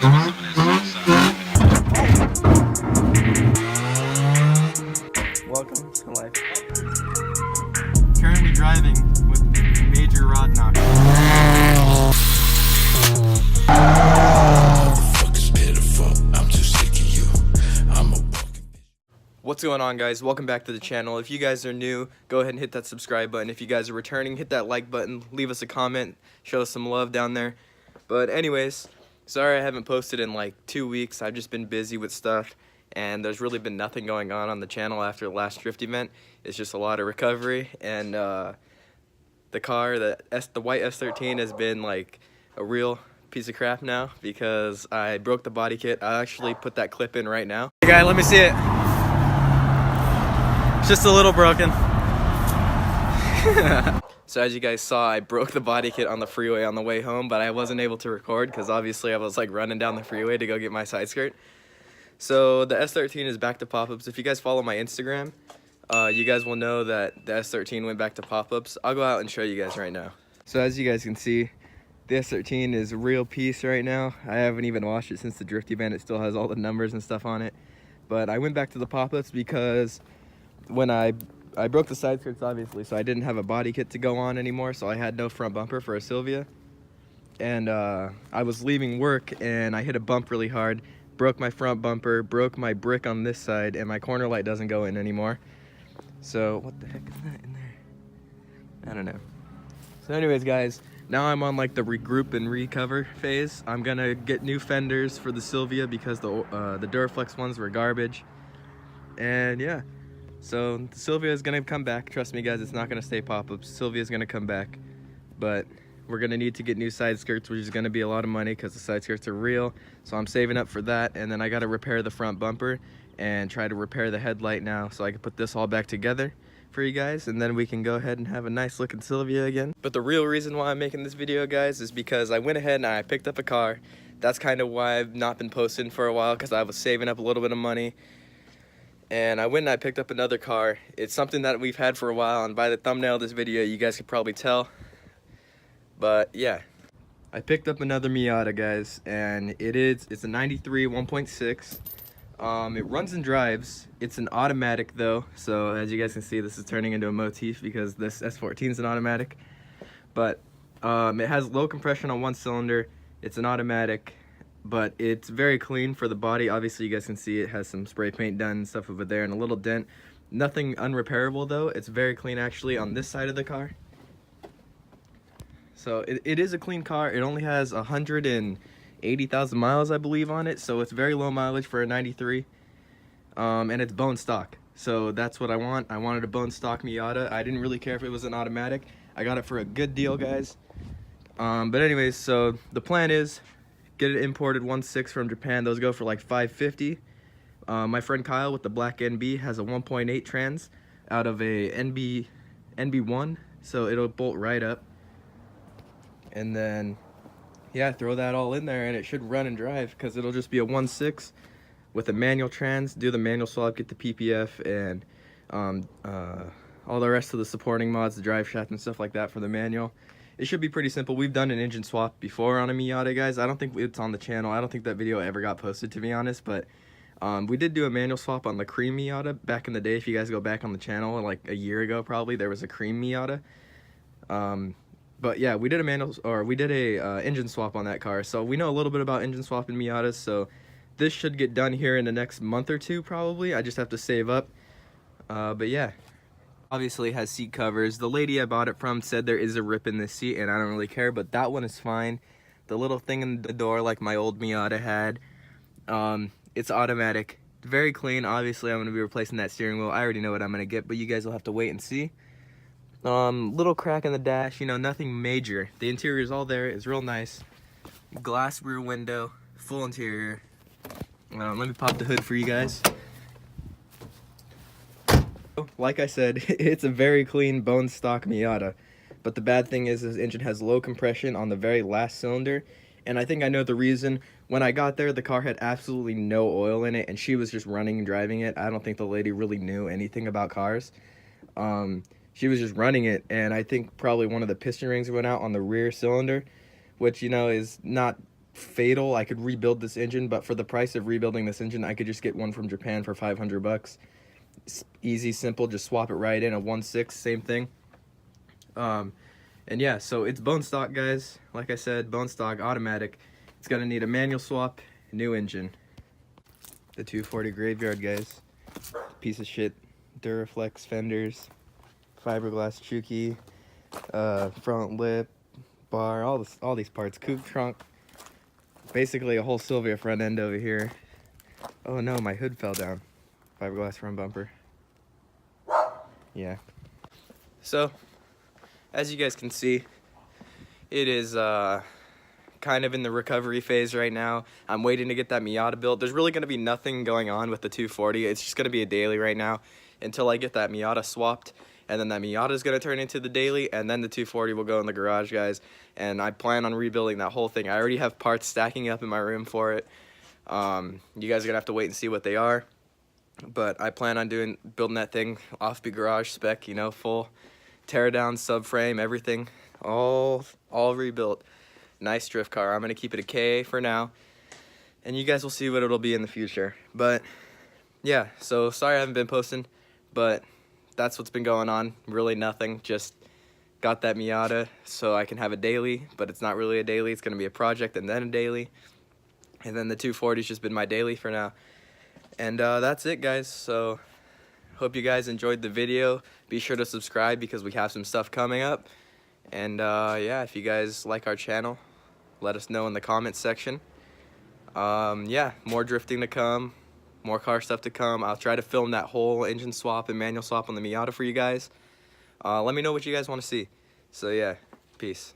Welcome to life. Currently driving with major rod knock. What's going on, guys? Welcome back to the channel. If you guys are new, go ahead and hit that subscribe button. If you guys are returning, hit that like button, leave us a comment, show us some love down there. But anyways, sorry I haven't posted in like 2 weeks. I've just been busy with stuff, and there's really been nothing going on the channel after the last drift event. It's just a lot of recovery, and the car, the white S13 has been like a real piece of crap now because I broke the body kit. I actually put that clip in right now. Hey guy, let me see it. It's just a little broken. So as you guys saw, I broke the body kit on the freeway on the way home, but I wasn't able to record because obviously I was like running down the freeway to go get my side skirt. So the S13 is back to pop-ups. If you guys follow my Instagram, you guys will know that the S13 went back to pop-ups. I'll go out and show you guys right now. So as you guys can see, the S13 is a real piece right now. I haven't even washed it since the drift event. It still has all the numbers and stuff on it. But I went back to the pop-ups because when I broke the side skirts, obviously, so I didn't have a body kit to go on anymore, so I had no front bumper for a Silvia. And I was leaving work and I hit a bump really hard, broke my front bumper, broke my brick on this side, and my corner light doesn't go in anymore. So what the heck is that in there? I don't know. So anyways, guys, now I'm on like the regroup and recover phase. I'm gonna get new fenders for the Silvia because the Duraflex ones were garbage. And yeah. So the Silvia is gonna come back. Trust me, guys, it's not gonna stay pop-ups. Silvia is gonna come back, but we're gonna need to get new side skirts, which is gonna be a lot of money because the side skirts are real. So I'm saving up for that, and then I gotta repair the front bumper and try to repair the headlight now, so I can put this all back together for you guys, and then we can go ahead and have a nice looking Silvia again. But the real reason why I'm making this video, guys, is because I went ahead and I picked up a car. That's kind of why I've not been posting for a while, because I was saving up a little bit of money. And I went and I picked up another car. It's something that we've had for a while, and by the thumbnail of this video, you guys could probably tell. But yeah, I picked up another MIATA, guys, and it's a 93 1.6. It runs and drives. It's an automatic though, so as you guys can see, this is turning into a motif because this S14 is an automatic. But it has low compression on one cylinder. It's an automatic, but it's very clean for the body. Obviously, you guys can see it has some spray paint done and stuff over there and a little dent. Nothing unrepairable though. It's very clean actually on this side of the car. So it is a clean car. It only has 180,000 miles, I believe, on it. So it's very low mileage for a 93. And it's bone stock. So that's what I want. I wanted a bone stock MIATA. I didn't really care if it was an automatic. I got it for a good deal, guys. But anyways, so the plan is get it imported 1.6 from Japan. Those go for like $550. My friend Kyle with the black NB has a 1.8 trans out of a NB1, so it'll bolt right up. And then, yeah, throw that all in there and it should run and drive because it'll just be a 1.6 with a manual trans. Do the manual swap, get the PPF, and all the rest of the supporting mods, the drive shaft and stuff like that for the manual. It should be pretty simple. We've done an engine swap before on a MIATA, guys. I don't think it's on the channel. I don't think that video ever got posted, to be honest, but we did do a manual swap on the cream MIATA back in the day. If you guys go back on the channel, like a year ago probably, there was a cream MIATA. But yeah, we did a engine swap on that car, so we know a little bit about engine swapping MIATAs. So this should get done here in the next month or two probably. I just have to save up. But yeah. Obviously it has seat covers. The lady I bought it from said there is a rip in this seat, and I don't really care, but that one is fine. The little thing in the door like my old MIATA had, it's automatic, very clean. Obviously I'm going to be replacing that steering wheel. I already know what I'm going to get, but you guys will have to wait and see. Little crack in the dash, you know, nothing major. The interior is all there. It's real nice. Glass rear window, full interior. Let me pop the hood for you guys. Like I said, it's a very clean bone stock MIATA, but the bad thing is this engine has low compression on the very last cylinder, and I think I know the reason. When I got there, the car had absolutely no oil in it, and she was just running and driving it. I don't think the lady really knew anything about cars. She was just running it, and I think probably one of the piston rings went out on the rear cylinder, which, you know, is not fatal. I could rebuild this engine, but for the price of rebuilding this engine, I could just get one from Japan for 500 bucks. It's easy, simple, just swap it right in, a 1.6, same thing. And yeah, so it's bone stock, guys. Like I said, bone stock, automatic. It's gonna need a manual swap, new engine. The 240 graveyard, guys. Piece of shit. Duraflex fenders, fiberglass Chuki, front lip, bar, all these parts. Coupe trunk. Basically a whole Sylvia front end over here. Oh no, my hood fell down. Fiberglass front bumper. Yeah. So, as you guys can see, it is kind of in the recovery phase right now. I'm waiting to get that MIATA built. There's really going to be nothing going on with the 240. It's just going to be a daily right now until I get that MIATA swapped. And then that MIATA is going to turn into the daily, and then the 240 will go in the garage, guys. And I plan on rebuilding that whole thing. I already have parts stacking up in my room for it. You guys are going to have to wait and see what they are. But I plan on building that thing off-beat garage spec, you know, full tear down, subframe, everything, all rebuilt. Nice drift car. I'm gonna keep it a K for now, and you guys will see what it'll be in the future. But yeah, so sorry I haven't been posting, but that's what's been going on. Really nothing. Just got that MIATA so I can have a daily, but it's not really a daily. It's gonna be a project and then a daily, and then the 240's just been my daily for now. And that's it, guys. So hope you guys enjoyed the video. Be sure to subscribe because we have some stuff coming up. And yeah, if you guys like our channel, let us know in the comments section. Yeah, more drifting to come, more car stuff to come. I'll try to film that whole engine swap and manual swap on the MIATA for you guys. Let me know what you guys want to see. So yeah, peace.